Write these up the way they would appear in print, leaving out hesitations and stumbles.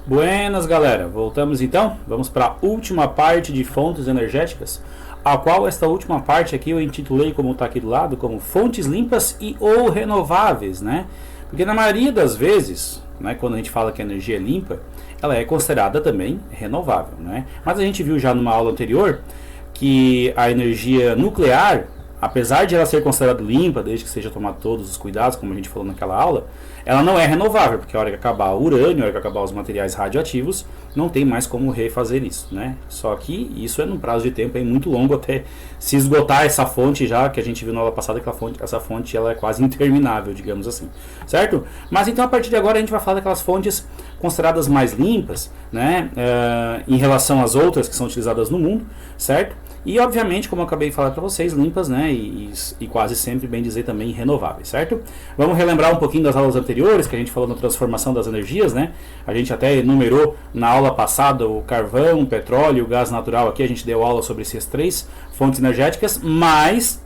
Buenas, galera, voltamos então, vamos para a última parte de fontes energéticas, a qual esta última parte aqui eu intitulei, como está aqui do lado, como fontes limpas e ou renováveis, né? Porque na maioria das vezes, né, quando a gente fala que a energia é limpa, ela é considerada também renovável, né? Mas a gente viu já numa aula anterior que a energia nuclear, apesar de ela ser considerada limpa, desde que seja tomado todos os cuidados, como a gente falou naquela aula, ela não é renovável, porque a hora que acabar o urânio, a hora que acabar os materiais radioativos, não tem mais como refazer isso, né? Só que isso é num prazo de tempo aí muito longo até se esgotar essa fonte já, que a gente viu na aula passada, que essa fonte ela é quase interminável, digamos assim, certo? Mas então a partir de agora a gente vai falar daquelas fontes consideradas mais limpas, né? Em relação às outras que são utilizadas no mundo, certo? E obviamente, como eu acabei de falar para vocês, limpas, né, e quase sempre, bem dizer, também renováveis, certo? Vamos relembrar um pouquinho das aulas anteriores, que a gente falou na transformação das energias, né? A gente até enumerou na aula passada o carvão, o petróleo, o gás natural. Aqui a gente deu aula sobre essas três fontes energéticas, mas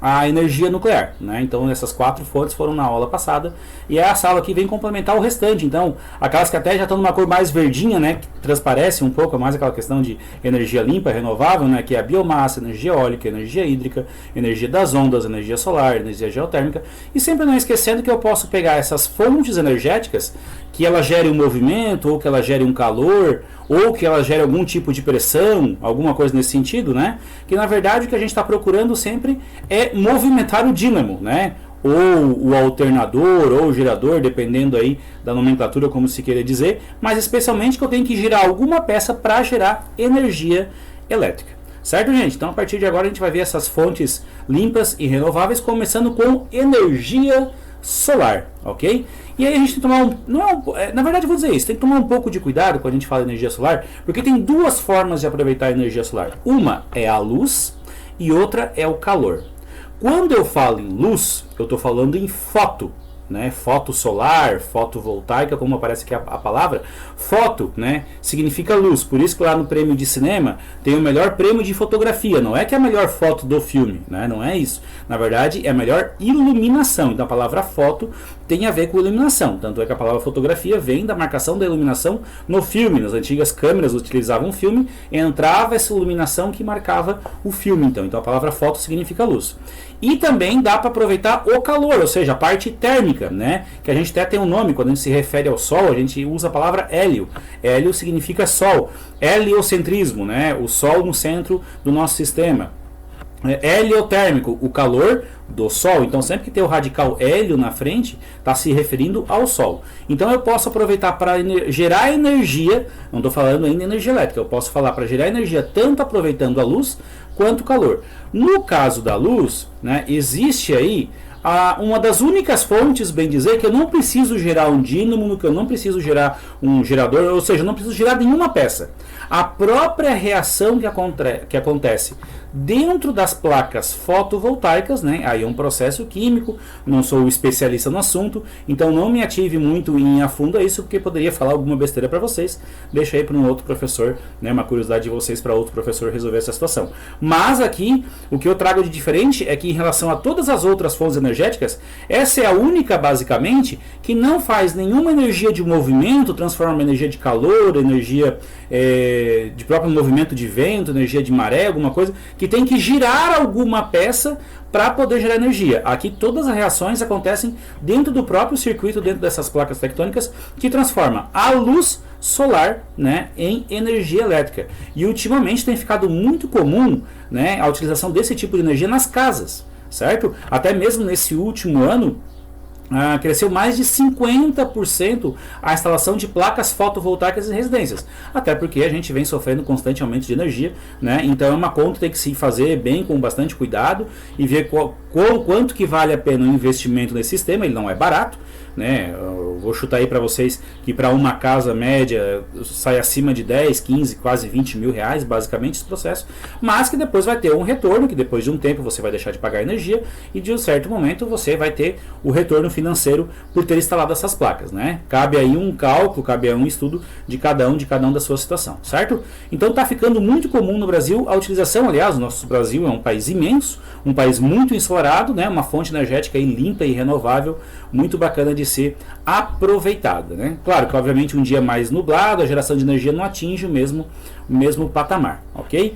a energia nuclear, né? Então essas quatro fontes foram na aula passada e essa aula aqui vem complementar o restante. Então aquelas que até já estão numa cor mais verdinha, né, que transparece um pouco mais aquela questão de energia limpa, renovável, né, que é a biomassa, energia eólica, energia hídrica, energia das ondas, energia solar, energia geotérmica, e sempre não esquecendo que eu posso pegar essas fontes energéticas que ela gere um movimento, ou que ela gere um calor, ou que ela gere algum tipo de pressão, alguma coisa nesse sentido, né? Que na verdade o que a gente está procurando sempre é movimentar o dínamo, né? Ou o alternador, ou o gerador, dependendo aí da nomenclatura, como se queira dizer, mas especialmente que eu tenho que girar alguma peça para gerar energia elétrica. Certo, gente? Então a partir de agora a gente vai ver essas fontes limpas e renováveis, começando com energia solar, ok? E aí a gente tem que tomar na verdade eu vou dizer isso, tem que tomar um pouco de cuidado quando a gente fala de energia solar, porque tem duas formas de aproveitar a energia solar. Uma é a luz e outra é o calor. Quando eu falo em luz, eu estou falando em foto, né? Foto solar, fotovoltaica, como aparece aqui a palavra. Foto, né, significa luz. Por isso que lá no prêmio de cinema tem o melhor prêmio de fotografia. Não é que é a melhor foto do filme, né? Não é isso. Na verdade é a melhor iluminação. Então a palavra foto tem a ver com iluminação. Tanto é que a palavra fotografia vem da marcação da iluminação no filme. Nas antigas câmeras utilizavam filme, entrava essa iluminação que marcava o filme. Então a palavra foto significa luz. E também dá para aproveitar o calor, ou seja, a parte térmica, né? Que a gente até tem um nome, quando a gente se refere ao Sol, a gente usa a palavra hélio. Hélio significa Sol. Heliocentrismo, né? O Sol no centro do nosso sistema. Heliotérmico, o calor do Sol. Então sempre que tem o radical hélio na frente, está se referindo ao Sol. Então eu posso aproveitar para gerar energia, não estou falando ainda de energia elétrica, eu posso falar para gerar energia tanto aproveitando a luz quanto o calor. No caso da luz, né, existe aí uma das únicas fontes, bem dizer, que eu não preciso gerar um dínamo, que eu não preciso gerar um gerador, ou seja, eu não preciso gerar nenhuma peça. A própria reação que acontece dentro das placas fotovoltaicas, né? Aí é um processo químico, não sou especialista no assunto, então não me ative muito em afunda isso, porque poderia falar alguma besteira para vocês. Deixa aí para um outro professor, né? Uma curiosidade de vocês para outro professor resolver essa situação. Mas aqui, o que eu trago de diferente é que em relação a todas as outras fontes energéticas, essa é a única, basicamente, que não faz nenhuma energia de movimento, transforma energia de calor, energia de próprio movimento de vento, energia de maré, alguma coisa, que tem que girar alguma peça para poder gerar energia. Aqui todas as reações acontecem dentro do próprio circuito, dentro dessas placas tectônicas, que transforma a luz solar, né, em energia elétrica. E ultimamente tem ficado muito comum, né, a utilização desse tipo de energia nas casas, certo? Até mesmo nesse último ano, cresceu mais de 50% a instalação de placas fotovoltaicas em residências, até porque a gente vem sofrendo constante aumento de energia, né? Então é uma conta que tem que se fazer bem, com bastante cuidado, e ver quanto que vale a pena o investimento nesse sistema. Ele não é barato, né? Eu vou chutar aí para vocês que para uma casa média sai acima de 10, 15, quase 20 mil reais, basicamente, esse processo, mas que depois vai ter um retorno, que depois de um tempo você vai deixar de pagar energia, e de um certo momento você vai ter o retorno financeiro por ter instalado essas placas, né? Cabe aí um cálculo, cabe aí um estudo de cada um da sua situação, certo? Então está ficando muito comum no Brasil a utilização, aliás, o nosso Brasil é um país imenso, um país muito ensolarado, né? Uma fonte energética aí limpa e renovável, muito bacana de ser aproveitada, né? Claro que obviamente um dia mais nublado, a geração de energia não atinge o mesmo patamar, ok?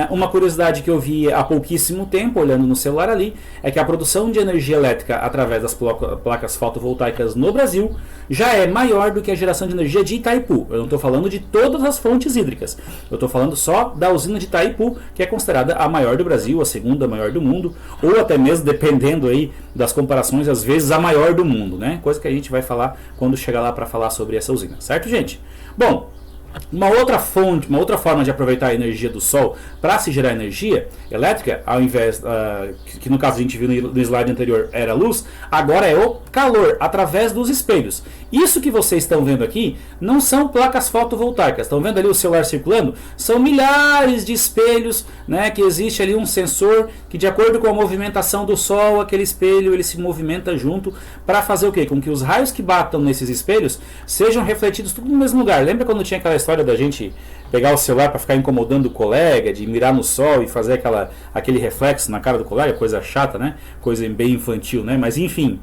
Uma curiosidade que eu vi há pouquíssimo tempo, olhando no celular ali, é que a produção de energia elétrica através das placas fotovoltaicas no Brasil já é maior do que a geração de energia de Itaipu. Eu não estou falando de todas as fontes hídricas, eu estou falando só da usina de Itaipu, que é considerada a maior do Brasil, a segunda maior do mundo, ou até mesmo, dependendo aí das comparações, às vezes a maior do mundo, né? Coisa que a gente vai falar quando chegar lá para falar sobre essa usina, certo, gente? Bom, uma outra forma de aproveitar a energia do sol para se gerar energia elétrica, ao invés que no caso a gente viu no slide anterior era a luz, agora é o calor através dos espelhos. Isso que vocês estão vendo aqui não são placas fotovoltaicas. Estão vendo ali o celular circulando? São milhares de espelhos, né, que existe ali um sensor que, de acordo com a movimentação do sol, aquele espelho ele se movimenta junto para fazer o quê? Com que os raios que batam nesses espelhos sejam refletidos tudo no mesmo lugar. Lembra quando tinha aquela história da gente pegar o celular para ficar incomodando o colega, de mirar no sol e fazer aquele reflexo na cara do colega? Coisa chata, né? Coisa bem infantil, né? Mas enfim,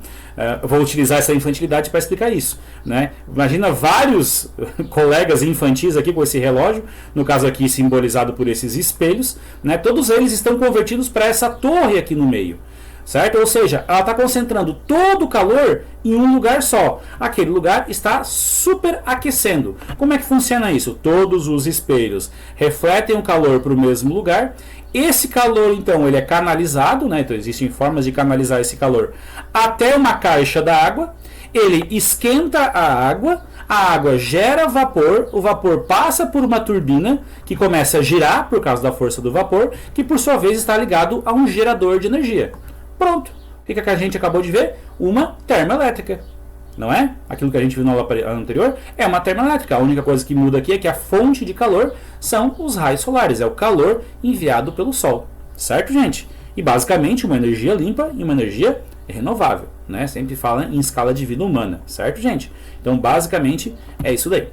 vou utilizar essa infantilidade para explicar isso, né? Imagina vários colegas infantis aqui com esse relógio, no caso aqui simbolizado por esses espelhos, né? Todos eles estão convertidos para essa torre aqui no meio, certo? Ou seja, ela está concentrando todo o calor em um lugar só. Aquele lugar está superaquecendo. Como é que funciona isso? Todos os espelhos refletem o calor para o mesmo lugar. Esse calor, então, ele é canalizado, né? Então existem formas de canalizar esse calor até uma caixa d'água. Ele esquenta a água gera vapor, o vapor passa por uma turbina que começa a girar por causa da força do vapor, que por sua vez está ligado a um gerador de energia. Pronto. O que a gente acabou de ver? Uma termoelétrica. Não é? Aquilo que a gente viu na aula anterior é uma termoelétrica. A única coisa que muda aqui é que a fonte de calor são os raios solares. É o calor enviado pelo sol. Certo, gente? E basicamente uma energia limpa e uma energia renovável, né? Sempre fala em escala de vida humana. Certo, gente? Então basicamente é isso daí.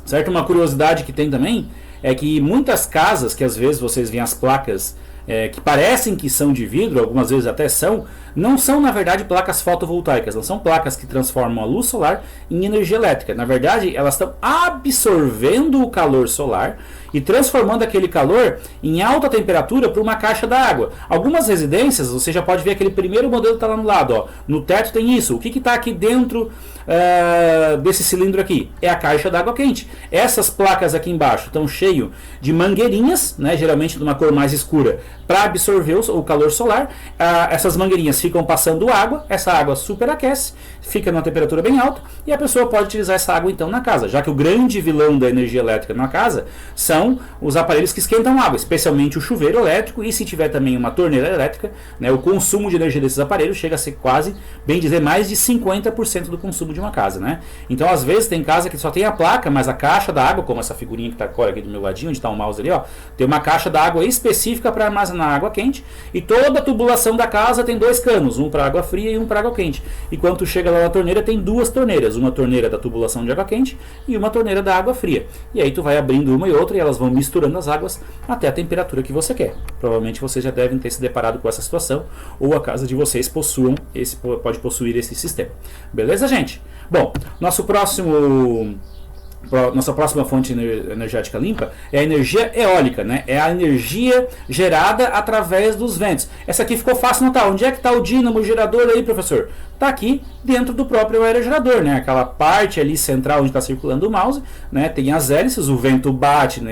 Certo? Uma curiosidade que tem também é que muitas casas, que às vezes vocês veem as placas que parecem que são de vidro, algumas vezes até são, não são na verdade placas fotovoltaicas, não são placas que transformam a luz solar em energia elétrica. Na verdade, elas estão absorvendo o calor solar e transformando aquele calor em alta temperatura para uma caixa d'água. Algumas residências, você já pode ver aquele primeiro modelo que está lá no lado, ó. No teto tem isso. O que está aqui dentro desse cilindro aqui? É a caixa d'água quente. Essas placas aqui embaixo estão cheias de mangueirinhas, né, geralmente de uma cor mais escura, para absorver o calor solar. Essas mangueirinhas ficam passando água, essa água superaquece, fica numa temperatura bem alta e a pessoa pode utilizar essa água então na casa, já que o grande vilão da energia elétrica na casa são os aparelhos que esquentam água, especialmente o chuveiro elétrico, e se tiver também uma torneira elétrica, né, o consumo de energia desses aparelhos chega a ser quase, bem dizer, mais de 50% do consumo de uma casa, né? Então às vezes tem casa que só tem a placa, mas a caixa da água, como essa figurinha que está agora aqui do meu ladinho, onde está o mouse ali, ó, tem uma caixa da água específica para armazenar água quente, e toda a tubulação da casa tem dois canos, um para água fria e um para água quente. E quando tu chega lá na torneira, tem duas torneiras, uma torneira da tubulação de água quente e uma torneira da água fria. E aí tu vai abrindo uma e outra e elas vão misturando as águas até a temperatura que você quer. Provavelmente vocês já devem ter se deparado com essa situação, ou a casa de vocês pode possuir esse sistema. Beleza, gente? Bom, nossa próxima fonte energética limpa é a energia eólica, né? É a energia gerada através dos ventos. Essa aqui ficou fácil notar. Onde é que está o dínamo, o gerador aí, professor? Está aqui dentro do próprio aerogerador, né? Aquela parte ali central onde está circulando o mouse, né? Tem as hélices, o vento bate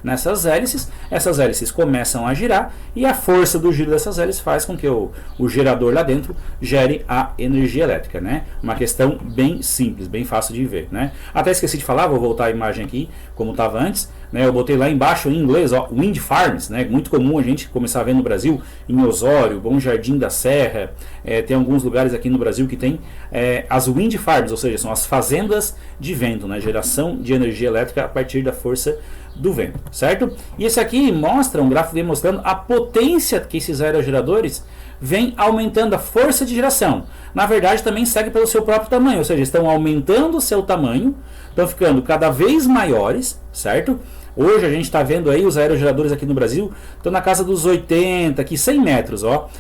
nessas hélices, essas hélices começam a girar e a força do giro dessas hélices faz com que o gerador lá dentro gere a energia elétrica, né? Uma questão bem simples, bem fácil de ver, né? Até esqueci de falar, vou voltar a imagem aqui como estava antes, né? Eu botei lá embaixo em inglês, ó, wind farms, né? Muito comum a gente começar a ver no Brasil, em Osório, Bom Jardim da Serra, tem alguns lugares aqui no Brasil que tem as wind farms, ou seja, são as fazendas de vento, né? Geração de energia elétrica a partir da força do vento, certo? E esse aqui mostra um gráfico demonstrando a potência que esses aerogeradores vem aumentando a força de geração. Na verdade, também segue pelo seu próprio tamanho, ou seja, estão aumentando o seu tamanho, estão ficando cada vez maiores, certo? Hoje a gente está vendo aí os aerogeradores aqui no Brasil estão na casa dos 80, aqui 100 metros, ó.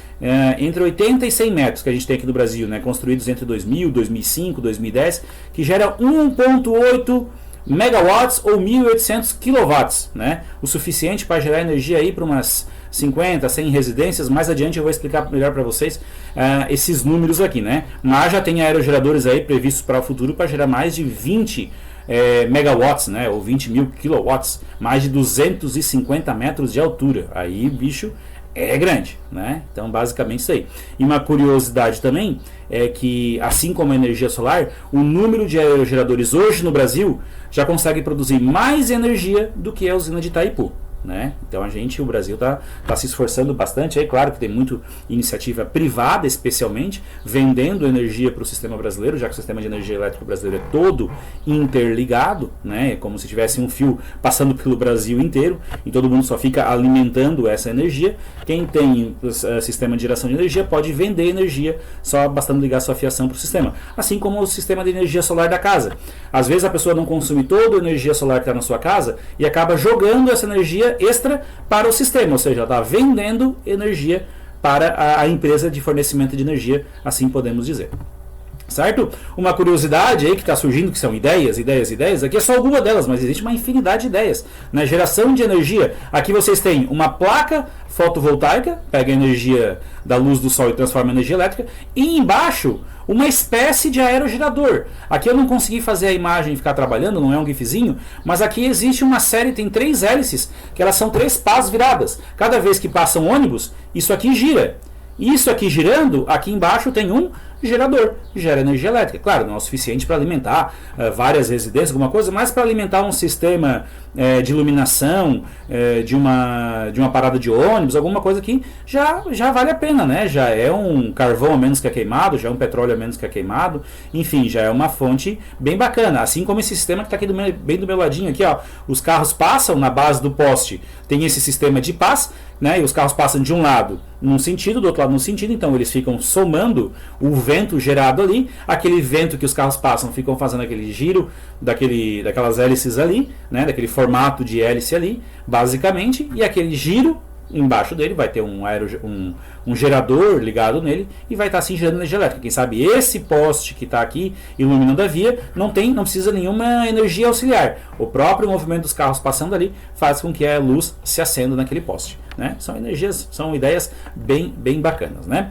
Entre 80 e 100 metros que a gente tem aqui no Brasil, né? Construídos entre 2000, 2005, 2010, que gera 1,8 megawatts ou 1.800 kilowatts, né? O suficiente para gerar energia aí para umas 50, 100 residências. Mais adiante eu vou explicar melhor para vocês esses números aqui, né? Mas já tem aerogeradores aí previstos para o futuro para gerar mais de 20 megawatts, né? Ou 20 mil kilowatts, mais de 250 metros de altura. Aí, bicho, é grande, né? Então, basicamente isso aí. E uma curiosidade também é que, assim como a energia solar, o número de aerogeradores hoje no Brasil já consegue produzir mais energia do que a usina de Itaipu, né? Então o Brasil tá se esforçando bastante. É claro que tem muito iniciativa privada, especialmente vendendo energia para o sistema brasileiro, já que o sistema de energia elétrica brasileiro é todo interligado, né? É como se tivesse um fio passando pelo Brasil inteiro e todo mundo só fica alimentando essa energia. Quem tem sistema de geração de energia pode vender energia, só bastando ligar sua fiação para o sistema, assim como o sistema de energia solar da casa. Às vezes a pessoa não consome toda a energia solar que está na sua casa e acaba jogando essa energia extra para o sistema, ou seja, está vendendo energia para a empresa de fornecimento de energia, assim podemos dizer. Certo? Uma curiosidade aí que está surgindo, que são ideias, aqui é só alguma delas, mas existe uma infinidade de ideias. Na geração de energia, aqui vocês têm uma placa fotovoltaica, pega a energia da luz do sol e transforma em energia elétrica, e embaixo uma espécie de aerogerador. Aqui eu não consegui fazer a imagem ficar trabalhando, não é um gifzinho, mas aqui existe uma série, tem 3 hélices, que elas são 3 pás viradas. Cada vez que passa um ônibus, isso aqui gira. Isso aqui girando, aqui embaixo tem um gerador, que gera energia elétrica. Claro, não é o suficiente para alimentar várias residências, alguma coisa, mas para alimentar um sistema de iluminação, de uma parada de ônibus, alguma coisa que já vale a pena, né? Já é um carvão a menos que é queimado, já é um petróleo a menos que é queimado, enfim, já é uma fonte bem bacana. Assim como esse sistema que está aqui bem do meu ladinho, aqui, ó, os carros passam na base do poste, tem esse sistema de pás, né? E os carros passam de um lado num sentido, do outro lado num sentido, então eles ficam somando o vento gerado ali, aquele vento que os carros passam ficam fazendo aquele giro daquelas hélices ali, né, daquele formato de hélice ali, basicamente, e aquele giro embaixo dele vai ter um gerador ligado nele e vai estar assim gerando energia elétrica. Quem sabe esse poste que está aqui iluminando a via não precisa nenhuma energia auxiliar. O próprio movimento dos carros passando ali faz com que a luz se acenda naquele poste, né? São ideias bem bacanas, né?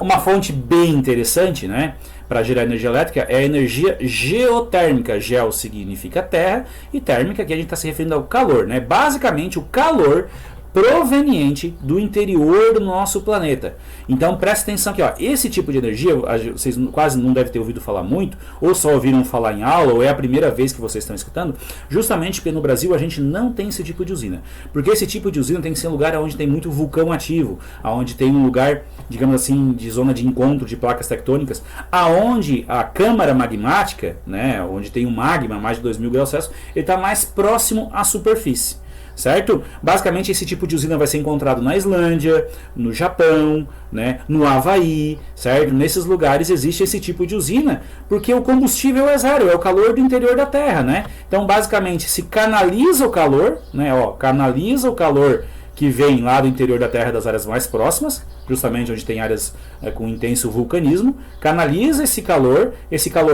Uma fonte bem interessante, né, para gerar energia elétrica é a energia geotérmica. Geo significa terra e térmica, que a gente está se referindo ao calor, né? Basicamente o calor proveniente do interior do nosso planeta. Então preste atenção aqui, ó, esse tipo de energia vocês quase não devem ter ouvido falar muito, ou só ouviram falar em aula, ou é a primeira vez que vocês estão escutando, justamente porque no Brasil a gente não tem esse tipo de usina. Porque esse tipo de usina tem que ser um lugar onde tem muito vulcão ativo, onde tem um lugar, digamos assim, de zona de encontro de placas tectônicas, aonde a câmara magmática, né, onde tem um magma mais de 2.000 graus Celsius, ele está mais próximo à superfície. Certo? Basicamente esse tipo de usina vai ser encontrado na Islândia, no Japão, né, no Havaí, certo? Nesses lugares existe esse tipo de usina, porque o combustível é zero, é o calor do interior da Terra, né? Então basicamente se canaliza o calor, né, ó, canaliza o calor que vem lá do interior da Terra, das áreas mais próximas, justamente onde tem áreas com intenso vulcanismo, canaliza esse calor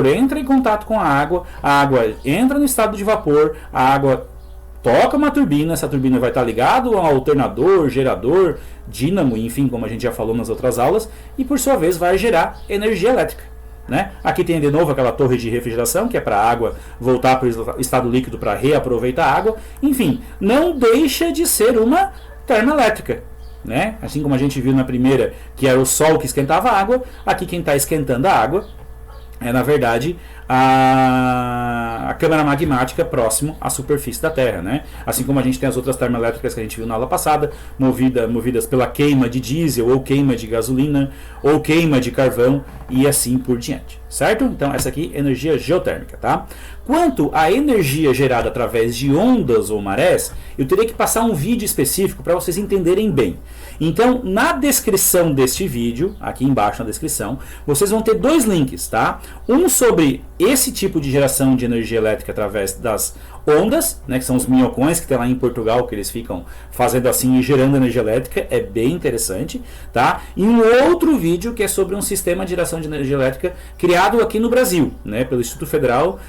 entra em contato com a água entra no estado de vapor, a água toca uma turbina, essa turbina vai estar ligada a um alternador, gerador, dínamo, enfim, como a gente já falou nas outras aulas, e por sua vez vai gerar energia elétrica, né? Aqui tem de novo aquela torre de refrigeração, que é para a água voltar para o estado líquido para reaproveitar a água. Enfim, não deixa de ser uma termoelétrica, né? Assim como a gente viu na primeira, que era o sol que esquentava a água, aqui quem está esquentando a água é, na verdade, a câmara magmática próximo à superfície da Terra, né? Assim como a gente tem as outras termoelétricas que a gente viu na aula passada, movidas pela queima de diesel, ou queima de gasolina, ou queima de carvão, e assim por diante, certo? Então essa aqui é energia geotérmica, tá? Quanto à energia gerada através de ondas ou marés, eu teria que passar um vídeo específico para vocês entenderem bem. Então, na descrição deste vídeo, aqui embaixo na descrição, vocês vão ter 2 links, tá? Um sobre esse tipo de geração de energia elétrica através das ondas, né, que são os minhocões que tem lá em Portugal, que eles ficam fazendo assim e gerando energia elétrica, é bem interessante, tá? E um outro vídeo que é sobre um sistema de geração de energia elétrica criado aqui no Brasil, né, pelo Instituto Federal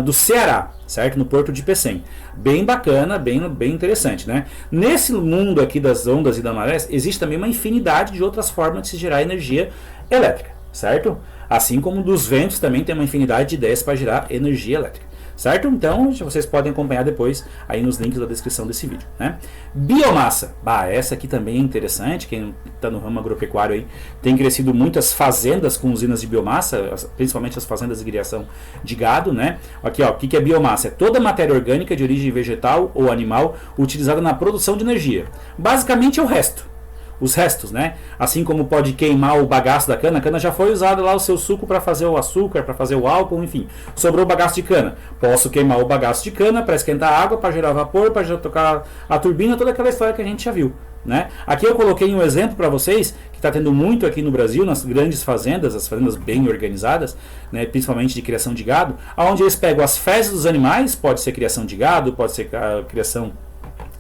do Ceará, certo? No Porto de Pecém. Bem bacana, bem interessante, né? Nesse mundo aqui das ondas e da marés, existe também uma infinidade de outras formas de se gerar energia elétrica, certo? Assim como dos ventos também tem uma infinidade de ideias para gerar energia elétrica. Certo? Então, vocês podem acompanhar depois aí nos links da descrição desse vídeo, né? Biomassa. Essa aqui também é interessante. Quem está no ramo agropecuário aí tem crescido muitas fazendas com usinas de biomassa, principalmente as fazendas de criação de gado, né? Aqui, ó, o que é biomassa? É toda matéria orgânica de origem vegetal ou animal utilizada na produção de energia. Basicamente é o resto. Os restos, né? Assim como pode queimar o bagaço da cana, a cana já foi usada lá o seu suco para fazer o açúcar, para fazer o álcool, enfim, sobrou o bagaço de cana. Posso queimar o bagaço de cana para esquentar a água, para gerar vapor, para tocar a turbina, toda aquela história que a gente já viu, né? Aqui eu coloquei um exemplo para vocês que está tendo muito aqui no Brasil, nas grandes fazendas, as fazendas bem organizadas, né, principalmente de criação de gado, onde eles pegam as fezes dos animais, pode ser criação de gado, pode ser criação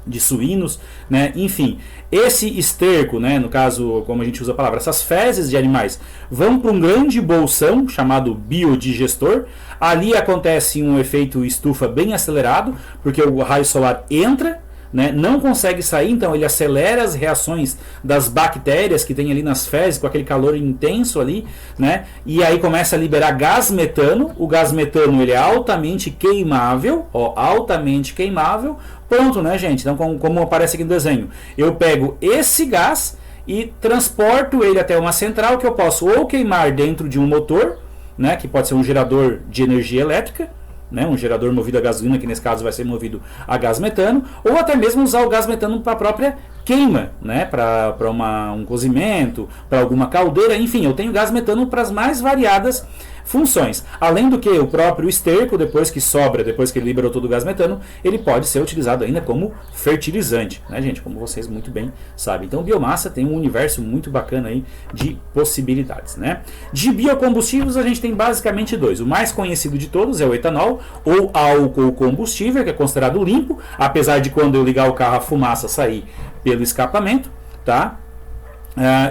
de suínos, né? Enfim, esse esterco, né, no caso, como a gente usa a palavra, essas fezes de animais vão para um grande bolsão chamado biodigestor. Ali acontece um efeito estufa bem acelerado, porque o raio solar entra, né, não consegue sair, então ele acelera as reações das bactérias que tem ali nas fezes, com aquele calor intenso ali, né, e aí começa a liberar gás metano. O gás metano ele é altamente queimável, ó, altamente queimável. Pronto, né, gente? Então, como aparece aqui no desenho, eu pego esse gás e transporto ele até uma central que eu posso ou queimar dentro de um motor, né, que pode ser um gerador de energia elétrica, né, um gerador movido a gasolina, que nesse caso vai ser movido a gás metano, ou até mesmo usar o gás metano para a própria queima, né, para um cozimento, para alguma caldeira, enfim, eu tenho gás metano para as mais variadas funções. Além do que o próprio esterco, depois que sobra, depois que ele liberou todo o gás metano, ele pode ser utilizado ainda como fertilizante, né, gente? Como vocês muito bem sabem. Então, biomassa tem um universo muito bacana aí de possibilidades, né? De biocombustíveis a gente tem basicamente dois. O mais conhecido de todos é o etanol ou álcool combustível, que é considerado limpo, apesar de quando eu ligar o carro a fumaça sair pelo escapamento, tá?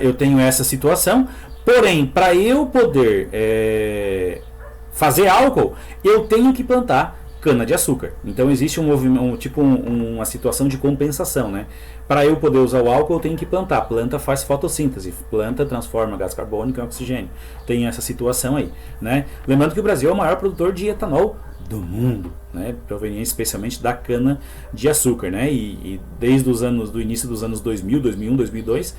Eu tenho essa situação. Porém, para eu poder fazer álcool, eu tenho que plantar cana-de-açúcar. Então existe um movimento, uma situação de compensação, né? Para eu poder usar o álcool, eu tenho que plantar. Planta faz fotossíntese, planta transforma gás carbônico em oxigênio. Tem essa situação aí, né? Lembrando que o Brasil é o maior produtor de etanol do mundo, né, proveniente especialmente da cana de açúcar, né, e desde do início dos anos 2000, 2001, 2002,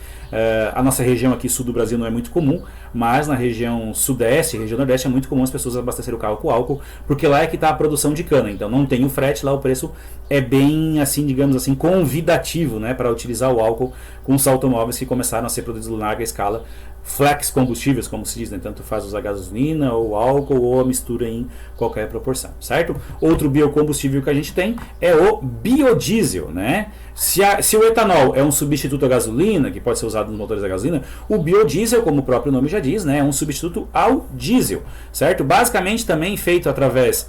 a nossa região aqui sul do Brasil não é muito comum, mas na região sudeste, região nordeste é muito comum as pessoas abastecerem o carro com álcool, porque lá é que está a produção de cana, então não tem o frete, lá o preço é bem, assim, digamos assim, convidativo, né, para utilizar o álcool com os automóveis que começaram a ser produzidos em larga escala, flex combustíveis, como se diz, né? Tanto faz usar gasolina ou álcool ou a mistura em qualquer proporção, certo? Outro biocombustível que a gente tem é o biodiesel, né? Se o etanol é um substituto à gasolina, que pode ser usado nos motores da gasolina, o biodiesel, como o próprio nome já diz, né, é um substituto ao diesel, certo? Basicamente também feito através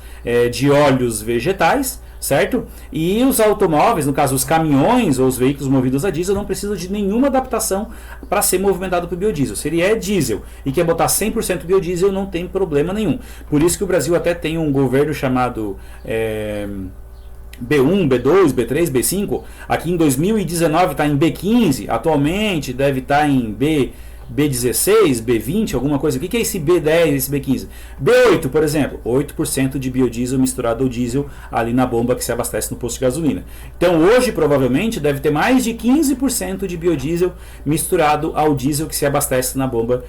de óleos vegetais, certo? E os automóveis, no caso os caminhões ou os veículos movidos a diesel, não precisam de nenhuma adaptação para ser movimentado para o biodiesel. Se ele é diesel e quer botar 100% biodiesel, não tem problema nenhum. Por isso que o Brasil até tem um governo chamado B1, B2, B3, B5. Aqui em 2019 está em B15, atualmente deve estar em B16, B20, alguma coisa. O que é esse B10, esse B15? B8, por exemplo, 8% de biodiesel misturado ao diesel ali na bomba que se abastece no posto de gasolina. Então hoje provavelmente deve ter mais de 15% de biodiesel misturado ao diesel que se abastece na bomba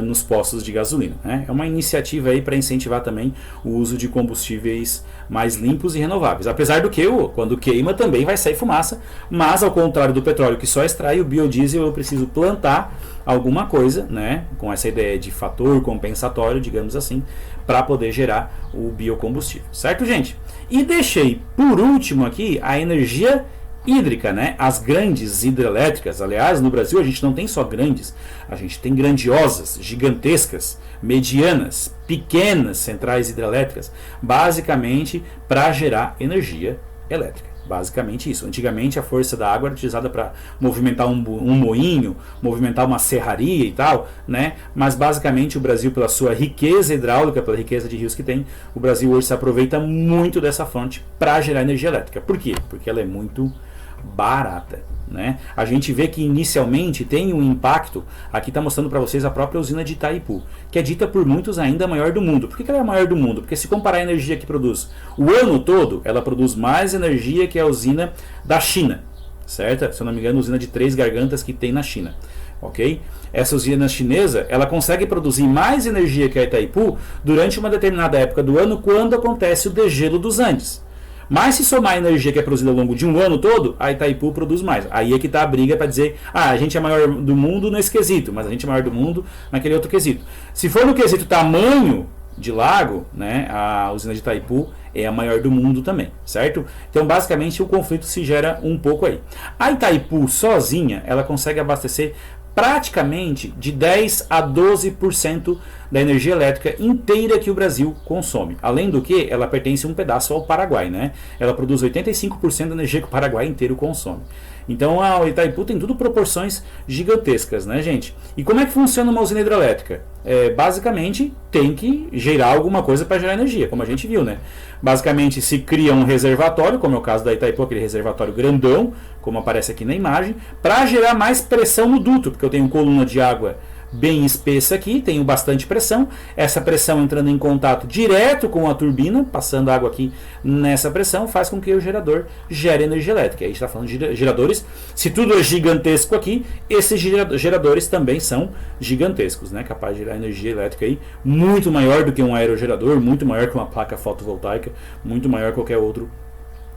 nos postos de gasolina, né? É uma iniciativa aí para incentivar também o uso de combustíveis mais limpos e renováveis. Apesar do que quando queima também vai sair fumaça, mas ao contrário do petróleo que só extrai, o biodiesel eu preciso plantar alguma coisa, né, com essa ideia de fator compensatório, digamos assim, para poder gerar o biocombustível, certo, gente? E deixei por último aqui a energia hídrica, né? As grandes hidrelétricas, aliás, no Brasil a gente não tem só grandes, a gente tem grandiosas, gigantescas, medianas, pequenas centrais hidrelétricas, basicamente para gerar energia elétrica. Basicamente isso. Antigamente a força da água era utilizada para movimentar um moinho, movimentar uma serraria e tal, né? Mas basicamente o Brasil, pela sua riqueza hidráulica, pela riqueza de rios que tem, o Brasil hoje se aproveita muito dessa fonte para gerar energia elétrica. Por quê? Porque ela é muito barata, né? A gente vê que inicialmente tem um impacto. Aqui está mostrando para vocês a própria usina de Itaipu, que é dita por muitos ainda a maior do mundo. Por que ela é a maior do mundo? Porque se comparar a energia que produz o ano todo, ela produz mais energia que a usina da China, certo? Se eu não me engano, a usina de Três Gargantas que tem na China, ok? Essa usina chinesa, ela consegue produzir mais energia que a Itaipu durante uma determinada época do ano, quando acontece o degelo dos Andes. Mas se somar a energia que é produzida ao longo de um ano todo, a Itaipu produz mais. Aí é que está a briga para dizer, a gente é maior do mundo nesse quesito, mas a gente é maior do mundo naquele outro quesito. Se for no quesito tamanho de lago, né, a usina de Itaipu é a maior do mundo também, certo? Então basicamente o conflito se gera um pouco aí. A Itaipu sozinha, ela consegue abastecer praticamente de 10 a 12% da energia elétrica inteira que o Brasil consome. Além do que, ela pertence um pedaço ao Paraguai, né? Ela produz 85% da energia que o Paraguai inteiro consome. Então a Itaipu tem tudo proporções gigantescas, né, gente? E como é que funciona uma usina hidrelétrica? Basicamente tem que gerar alguma coisa para gerar energia, como a gente viu, né? Basicamente se cria um reservatório, como é o caso da Itaipu, aquele reservatório grandão, como aparece aqui na imagem, para gerar mais pressão no duto, porque eu tenho coluna de água bem espessa aqui, tenho bastante pressão, essa pressão entrando em contato direto com a turbina, passando água aqui nessa pressão, faz com que o gerador gere energia elétrica. Aí a gente está falando de geradores, se tudo é gigantesco aqui, esses geradores também são gigantescos, né? Capaz de gerar energia elétrica aí, muito maior do que um aerogerador, muito maior que uma placa fotovoltaica, muito maior que qualquer outro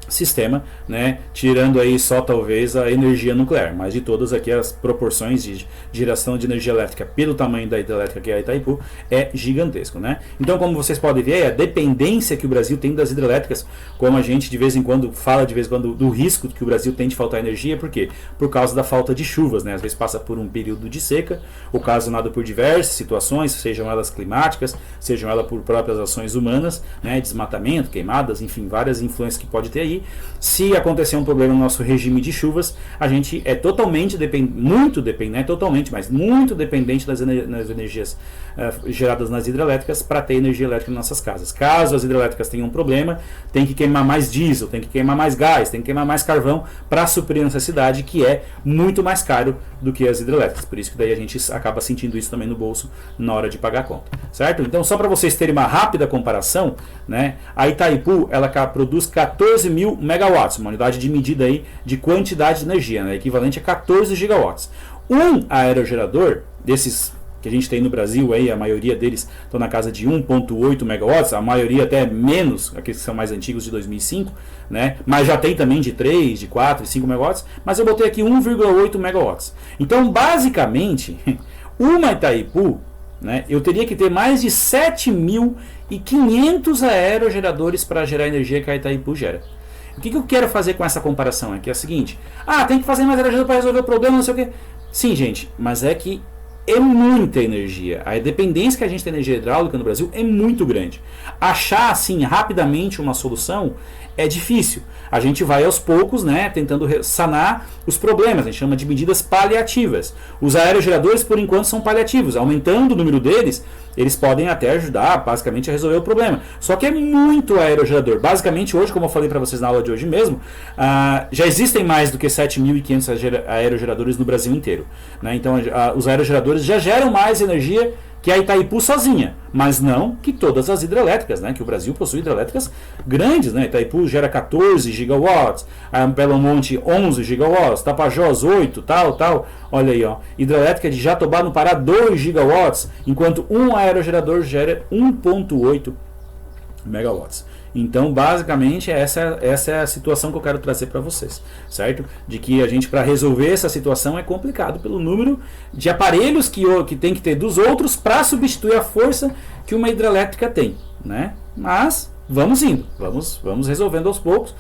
sistema, né, tirando aí só talvez a energia nuclear, mas de todas aqui as proporções de geração de energia elétrica pelo tamanho da hidrelétrica que é a Itaipu é gigantesco, né? Então, como vocês podem ver, a dependência que o Brasil tem das hidrelétricas, como a gente de vez em quando fala do risco que o Brasil tem de faltar energia, por quê? Por causa da falta de chuvas, né? Às vezes passa por um período de seca, ocasionado por diversas situações, sejam elas climáticas, sejam elas por próprias ações humanas, né, desmatamento, queimadas, enfim, várias influências que pode ter aí. Se acontecer um problema no nosso regime de chuvas, a gente é totalmente muito dependente das energias geradas nas hidrelétricas para ter energia elétrica nas nossas casas. Caso as hidrelétricas tenham um problema, tem que queimar mais diesel, tem que queimar mais gás, tem que queimar mais carvão para suprir a necessidade, que é muito mais caro do que as hidrelétricas. Por isso que daí a gente acaba sentindo isso também no bolso na hora de pagar a conta, certo? Então, só para vocês terem uma rápida comparação, né, a Itaipu ela produz 14.000 megawatts, uma unidade de medida aí de quantidade de energia, né, equivalente a 14 gigawatts. Um aerogerador desses que a gente tem no Brasil, aí, a maioria deles estão na casa de 1,8 megawatts, a maioria até menos, aqueles que são mais antigos de 2005, né? Mas já tem também de 3, de 4, de 5 megawatts, mas eu botei aqui 1,8 megawatts. Então, basicamente, uma Itaipu, né, eu teria que ter mais de 7.500 aerogeradores para gerar a energia que a Itaipu gera. O que eu quero fazer com essa comparação? É que é o seguinte, tem que fazer mais aerogerador para resolver o problema, não sei o quê. Sim, gente, mas é que é muita energia. A dependência que a gente tem de energia hidráulica no Brasil é muito grande. Achar assim rapidamente uma solução é difícil. A gente vai aos poucos, né, tentando sanar os problemas. A gente chama de medidas paliativas. Os aerogeradores, por enquanto, são paliativos. Aumentando o número deles, eles podem até ajudar, basicamente, a resolver o problema. Só que é muito aerogerador. Basicamente, hoje, como eu falei para vocês na aula de hoje mesmo, já existem mais do que 7.500 aerogeradores no Brasil inteiro, né? Então, os aerogeradores já geram mais energia que a Itaipu sozinha, mas não que todas as hidrelétricas, né? Que o Brasil possui hidrelétricas grandes, né? Itaipu gera 14 gigawatts, a Belo Monte 11 gigawatts, Tapajós 8, tal. Olha aí, ó. Hidrelétrica de Jatobá no Pará 2 gigawatts, enquanto um aerogerador gera 1,8 megawatts. Então, basicamente, essa é a situação que eu quero trazer para vocês, certo? De que a gente, para resolver essa situação, é complicado pelo número de aparelhos que tem que ter dos outros para substituir a força que uma hidrelétrica tem, né? Mas vamos indo, vamos resolvendo aos poucos,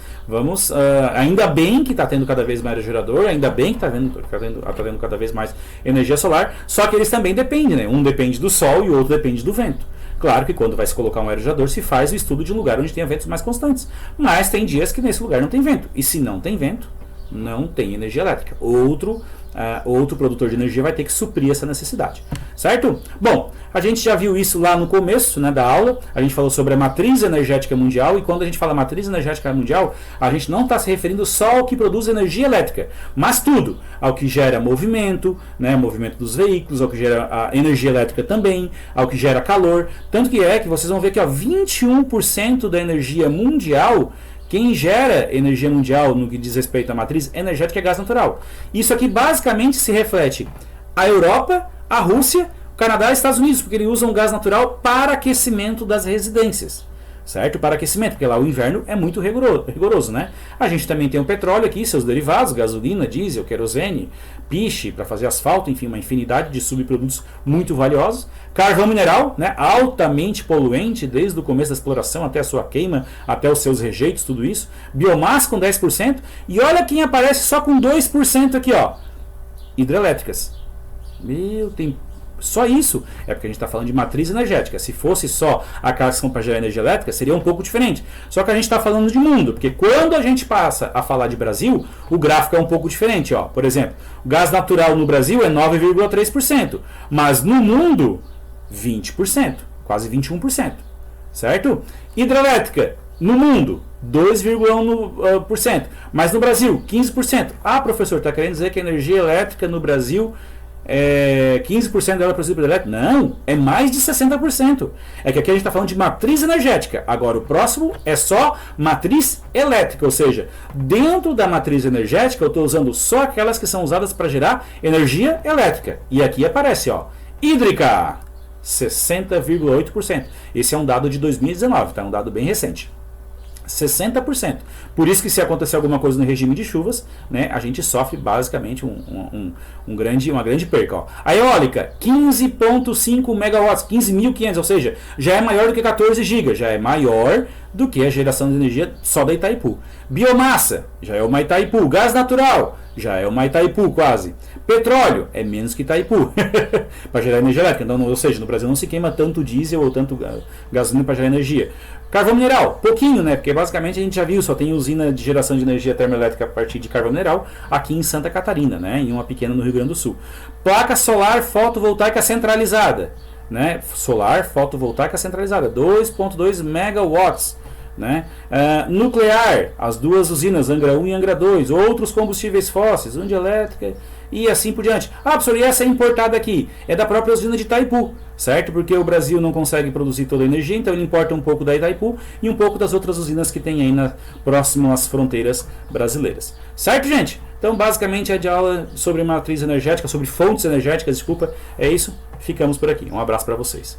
ainda bem que está tendo cada vez mais aerogerador, ainda bem que está tendo cada vez mais energia solar, só que eles também dependem, né? Um depende do sol e o outro depende do vento. Claro que quando vai se colocar um aerogerador se faz o estudo de um lugar onde tenha ventos mais constantes, mas tem dias que nesse lugar não tem vento, e se não tem vento, não tem energia elétrica. Outro produtor de energia vai ter que suprir essa necessidade, certo? Bom, a gente já viu isso lá no começo, né, da aula, a gente falou sobre a matriz energética mundial, e quando a gente fala matriz energética mundial, a gente não está se referindo só ao que produz energia elétrica, mas tudo, ao que gera movimento, né, movimento dos veículos, ao que gera a energia elétrica também, ao que gera calor, tanto que vocês vão ver que 21% da energia mundial, quem gera energia mundial no que diz respeito à matriz energética é gás natural. Isso aqui basicamente se reflete a Europa, a Rússia, o Canadá e os Estados Unidos, porque eles usam gás natural para aquecimento das residências. Certo? Para aquecimento, porque lá o inverno é muito rigoroso, né? A gente também tem o petróleo aqui, seus derivados, gasolina, diesel, querosene, piche, para fazer asfalto, enfim, uma infinidade de subprodutos muito valiosos. Carvão mineral, né? Altamente poluente, desde o começo da exploração até a sua queima, até os seus rejeitos, tudo isso. Biomassa com 10%. E olha quem aparece só com 2% aqui, ó. Hidrelétricas. Tem só isso, é porque a gente está falando de matriz energética. Se fosse só aquelas que são para gerar energia elétrica, seria um pouco diferente. Só que a gente está falando de mundo, porque quando a gente passa a falar de Brasil, o gráfico é um pouco diferente. Ó. Por exemplo, o gás natural no Brasil é 9,3%, mas no mundo, 20%, quase 21%. Certo? Hidrelétrica, no mundo, 2,1%, mas no Brasil, 15%. Ah, professor, está querendo dizer que a energia elétrica no Brasil 15% dela produzida por elétrica? Não, é mais de 60%. É que aqui a gente está falando de matriz energética. Agora o próximo é só matriz elétrica, ou seja, dentro da matriz energética eu estou usando só aquelas que são usadas para gerar energia elétrica. E aqui aparece, ó, hídrica, 60,8%. Esse é um dado de 2019, tá? Um dado bem recente. 60%. Por isso que se acontecer alguma coisa no regime de chuvas, né, a gente sofre basicamente uma grande perca. Ó. A eólica, 15,5 megawatts, 15.500, ou seja, já é maior do que 14 GB, já é maior do que a geração de energia só da Itaipu. Biomassa, já é uma Itaipu. Gás natural, já é uma Itaipu quase. Petróleo, é menos que Itaipu para gerar energia elétrica. Então, ou seja, no Brasil não se queima tanto diesel ou tanto gasolina para gerar energia. Carvão mineral, pouquinho, né? Porque basicamente a gente já viu, só tem usina de geração de energia termoelétrica a partir de carvão mineral aqui em Santa Catarina, né? Em uma pequena no Rio Grande do Sul. Placa solar fotovoltaica centralizada, né? Solar fotovoltaica centralizada, 2,2 megawatts. Né? Nuclear, as duas usinas, Angra 1 e Angra 2, outros combustíveis fósseis, onde elétrica e assim por diante. Ah, professor, e essa é importada aqui? É da própria usina de Itaipu, certo? Porque o Brasil não consegue produzir toda a energia, então ele importa um pouco da Itaipu e um pouco das outras usinas que tem aí próximo às fronteiras brasileiras. Certo, gente? Então, basicamente, a de aula sobre matriz energética, sobre fontes energéticas, desculpa, é isso. Ficamos por aqui. Um abraço para vocês.